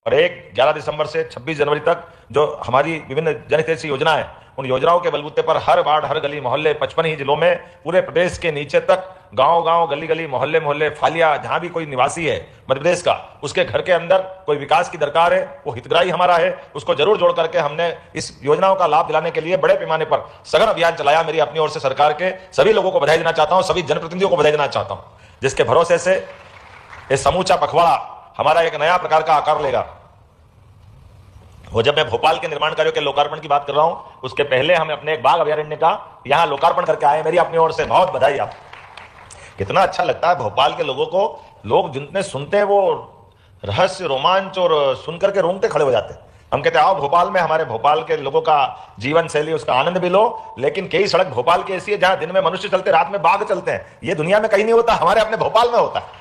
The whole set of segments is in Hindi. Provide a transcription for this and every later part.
और एक 11 दिसंबर से 26 जनवरी तक जो हमारी विभिन्न जनहितैषी योजना है, उन योजनाओं के बलबूते पर हर वार्ड, हर गली मोहल्ले, 55 ही जिलों में, पूरे प्रदेश के नीचे तक, गांव गांव, गली गली, मोहल्ले मोहल्ले, फालिया, जहां भी कोई निवासी है मध्य प्रदेश का, उसके घर के अंदर कोई विकास की दरकार है, वो हितग्राही हमारा है, उसको जरूर जोड़ करके हमने इस योजनाओं का लाभ दिलाने के लिए बड़े पैमाने पर सघन अभियान चलाया। मेरी अपनी ओर से सरकार के सभी लोगों को बधाई देना चाहता हूं, सभी जनप्रतिनिधियों को बधाई देना चाहता हूं, जिसके भरोसे से ये समूचा पखवाड़ा हमारा एक नया प्रकार का आकार लेगा। वो जब मैं भोपाल के निर्माण कार्यों के लोकार्पण की बात कर रहा हूं, उसके पहले हम अपने एक बाघ अभयारण्य का यहां लोकार्पण करके आए। मेरी अपनी ओर से बहुत बधाई। आप कितना अच्छा लगता है भोपाल के लोगों को, लोग जितने सुनते हैं वो रहस्य, रोमांच और सुनकर के रोंगटे खड़े हो जाते हैं। हम कहते हैं आओ भोपाल में, हमारे भोपाल के लोगों का जीवन शैली, उसका आनंद भी लो। लेकिन कई सड़क भोपाल की ऐसी है जहां दिन में मनुष्य चलते, रात में बाघ चलते हैं। ये दुनिया में कहीं नहीं होता, हमारे अपने भोपाल में होता है।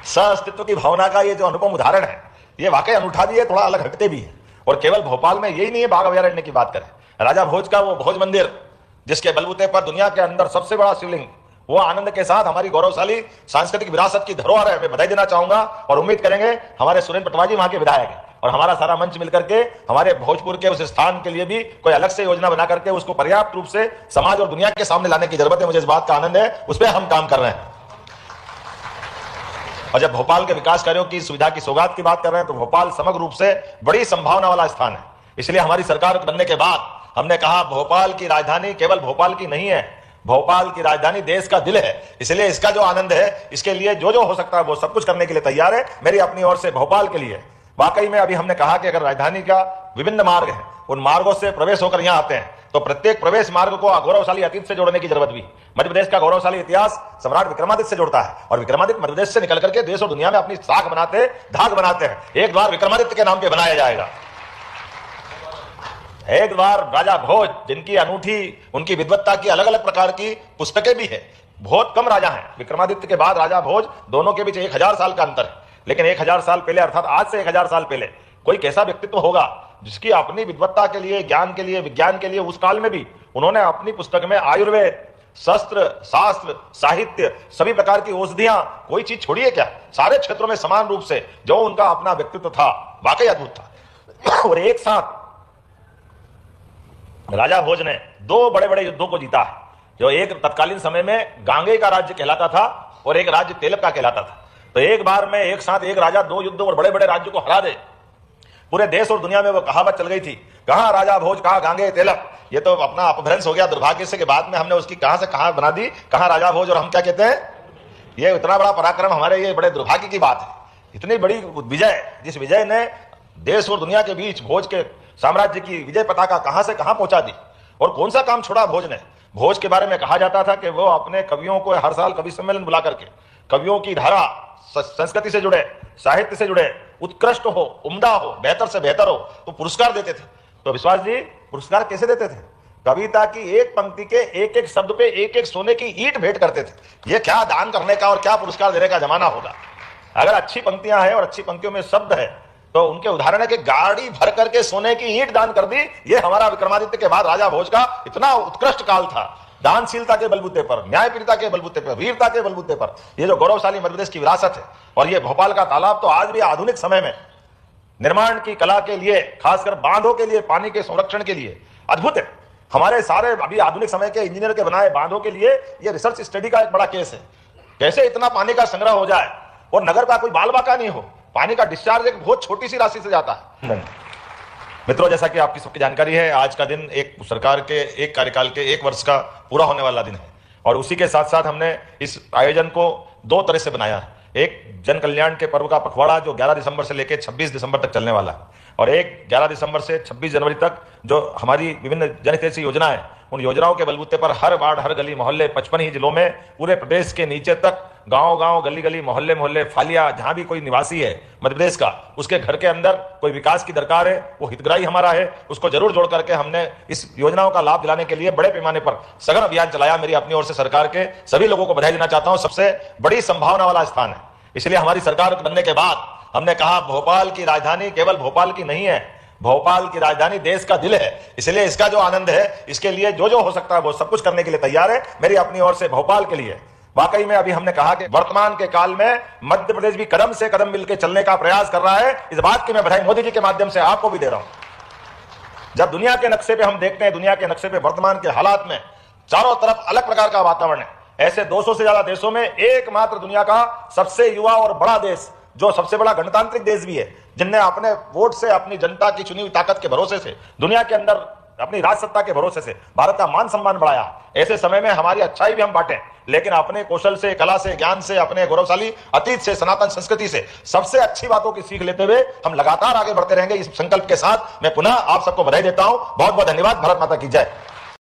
सह अस्तित्व की भावना का ये जो अनुपम उदाहरण है, ये वाकई अनूठा भी है, थोड़ा अलग हटके भी है। और केवल भोपाल में यही नहीं है, बाघ अभयारण्य की बात करें, राजा भोज का वो भोज मंदिर, जिसके बलबूते पर दुनिया के अंदर सबसे बड़ा शिवलिंग, वो आनंद के साथ हमारी गौरवशाली सांस्कृतिक विरासत की धरोहर है। मैं बधाई देना चाहूंगा और उम्मीद करेंगे हमारे सुरेंद्र पटवा जी वहां के विधायक हैं और हमारा सारा मंच मिलकर के हमारे भोजपुर के उस स्थान के लिए भी कोई अलग से योजना बना करके उसको पर्याप्त रूप से समाज और दुनिया के सामने लाने की जरूरत है। मुझे इस बात का आनंद है, उस पर हम काम कर रहे हैं। और जब भोपाल के विकास कार्यों की सुविधा की सौगात की बात कर रहे हैं, तो भोपाल समग्र रूप से बड़ी संभावना वाला स्थान है। इसलिए हमारी सरकार बनने के बाद हमने कहा भोपाल की राजधानी केवल भोपाल की नहीं है, भोपाल की राजधानी देश का दिल है। इसलिए इसका जो आनंद है, इसके लिए जो जो हो सकता है वो सब कुछ करने के लिए तैयार है। मेरी अपनी ओर से भोपाल के लिए वाकई में अभी हमने कहा कि अगर राजधानी का विभिन्न मार्ग है, उन मार्गों से प्रवेश होकर यहां आते हैं, तो प्रत्येक प्रवेश मार्ग को गौरवशाली अतीत से जोड़ने की जरूरत भी। मध्य प्रदेश का गौरवशाली इतिहास सम्राट विक्रमादित्य से जोड़ता है और विक्रमादित्य मध्य प्रदेश से निकल करके देश और दुनिया में अपनी साख बनाते, धाक बनाते हैं। एक द्वार विक्रमादित्य के नाम पे बनाया जाएगा। एक बार राजा भोज, जिनकी अनूठी उनकी विद्वत्ता की अलग अलग प्रकार की पुस्तकें भी है। बहुत कम राजा हैं, विक्रमादित्य के बाद राजा भोज, दोनों के बीच 1000 साल का अंतर है। लेकिन 1000 साल पहले, अर्थात आज से 1000 साल पहले कोई कैसा व्यक्तित्व होगा जिसकी अपनी विद्वत्ता के लिए, ज्ञान के लिए, विज्ञान के लिए उस काल में भी उन्होंने अपनी पुस्तक में आयुर्वेद, शस्त्र, शास्त्र, साहित्य, सभी प्रकार की औषधियां, कोई चीज छोड़ी है क्या? सारे क्षेत्रों में समान रूप से जो उनका अपना व्यक्तित्व था, वाकई अद्भुत था। और एक साथ राजा भोज ने 2 बड़े बड़े युद्धों को जीता है। जो एक तत्कालीन समय में गांगे का राज्य कहलाता था और एक राज्य तेलप का कहलाता था। तो एक बार में एक साथ एक राजा 2 युद्धों और बड़े बड़े राज्यों को हरा दे, पूरे देश और दुनिया में वो कहावत चल गई थी, कहां राजा भोज, कहां गांगे तेलप। ये तो अपना अपभ्रंश हो गया दुर्भाग्य से, के बाद में हमने उसकी कहां से कहां बना दी, कहां राजा भोज और हम क्या कहते हैं। ये इतना बड़ा पराक्रम हमारे, ये बड़े दुर्भाग्य की बात है। इतनी बड़ी विजय, जिस विजय ने देश और दुनिया के बीच भोज के साम्राज्य की विजय पताका कहां से कहां पहुंचा दी। और कौन सा काम छोड़ा भोज ने। भोज के बारे में कहा जाता था कि वो अपने कवियों को हर साल कवि सम्मेलन बुला करके कवियों की धारा, संस्कृति से जुड़े, साहित्य से जुड़े, उत्कृष्ट हो, उम्दा हो, बेहतर से बेहतर हो, तो पुरस्कार देते थे। तो विश्वास जी पुरस्कार कैसे देते थे? कविता की एक पंक्ति के एक एक शब्द पे एक एक सोने की ईंट भेंट करते थे। ये क्या दान करने का और क्या पुरस्कार देने का जमाना होगा। अगर अच्छी पंक्तियां हैं और अच्छी पंक्तियों में शब्द है, तो उनके उदाहरण है कि गाड़ी भर करके सोने की ईंट दान कर दी। ये हमारा विक्रमादित्य के बाद राजा भोज का इतना उत्कृष्ट काल था। दानशीलता के बलबूते पर, न्यायप्रियता के बलबूते पर, वीरता के बलबूते पर ये जो गौरवशाली मध्य प्रदेश की विरासत है। और ये भोपाल का तालाब तो आज भी आधुनिक समय में निर्माण की कला के लिए, खासकर बांधों के लिए, पानी के संरक्षण के लिए अद्भुत है। हमारे सारे अभी आधुनिक समय के इंजीनियर के बनाए बांधों के लिए ये रिसर्च स्टडी का एक बड़ा केस है। कैसे इतना पानी का संग्रह हो जाए और नगर का कोई बाल बाका नहीं हो। पानी का डिस्चार्ज एक बहुत छोटी सी राशि से जाता है। मित्रों, जैसा कि आपकी सबकी जानकारी है, आज का दिन एक सरकार के एक कार्यकाल के 1 वर्ष का पूरा होने वाला दिन है। और उसी के साथ साथ हमने इस आयोजन को 2 तरह से बनाया है। एक जन कल्याण के पर्व का पखवाड़ा जो 11 दिसंबर से लेकर 26 दिसंबर तक चलने वाला है, और एक 11 दिसंबर से 26 जनवरी तक जो हमारी विभिन्न जनहितैषी योजना है, उन योजनाओं के बलबूते पर हर वार्ड, हर गली मोहल्ले, 55 ही जिलों में, पूरे प्रदेश के नीचे तक, गांव गांव, गली गली, मोहल्ले मोहल्ले, फालिया, जहां भी कोई निवासी है मध्य प्रदेश का, उसके घर के अंदर कोई विकास की दरकार है, वो हितग्राही हमारा है, उसको जरूर जोड़ करके हमने इस योजनाओं का लाभ दिलाने के लिए बड़े पैमाने पर सघन अभियान चलाया। मेरी अपनी ओर से सरकार के सभी लोगों को बधाई देना चाहता हूं। सबसे बड़ी संभावना वाला स्थान है। इसलिए हमारी सरकार बनने के बाद हमने कहा भोपाल की राजधानी केवल भोपाल की नहीं है, भोपाल की राजधानी देश का दिल है। इसलिए इसका जो आनंद है, इसके लिए जो जो हो सकता है वो सब कुछ करने के लिए तैयार है। मेरी अपनी ओर से भोपाल के लिए वाकई में अभी हमने कहा कि वर्तमान के काल में मध्य प्रदेश भी कदम से कदम मिलकर चलने का प्रयास कर रहा है। इस बात की मैं बधाई मोदी जी के माध्यम से आपको भी दे रहा हूं। जब दुनिया के नक्शे पे हम देखते हैं, दुनिया के नक्शे पे वर्तमान के हालात में चारों तरफ अलग प्रकार का वातावरण है। ऐसे 200 से ज्यादा देशों में एकमात्र दुनिया का सबसे युवा और बड़ा देश, जो सबसे बड़ा गणतांत्रिक देश भी है, जिनने अपने वोट से, अपनी जनता की चुनी हुई ताकत के भरोसे से, दुनिया के अंदर अपनी राज सत्ता के भरोसे से भारत का मान सम्मान बढ़ाया। ऐसे समय में हमारी अच्छाई भी हम बांटें, लेकिन अपने कौशल से, कला से, ज्ञान से, अपने गौरवशाली अतीत से, सनातन संस्कृति से सबसे अच्छी बातों की सीख लेते हुए हम लगातार आगे बढ़ते रहेंगे। इस संकल्प के साथ मैं पुनः आप सबको बधाई देता हूं। बहुत बहुत धन्यवाद। भारत माता की जय।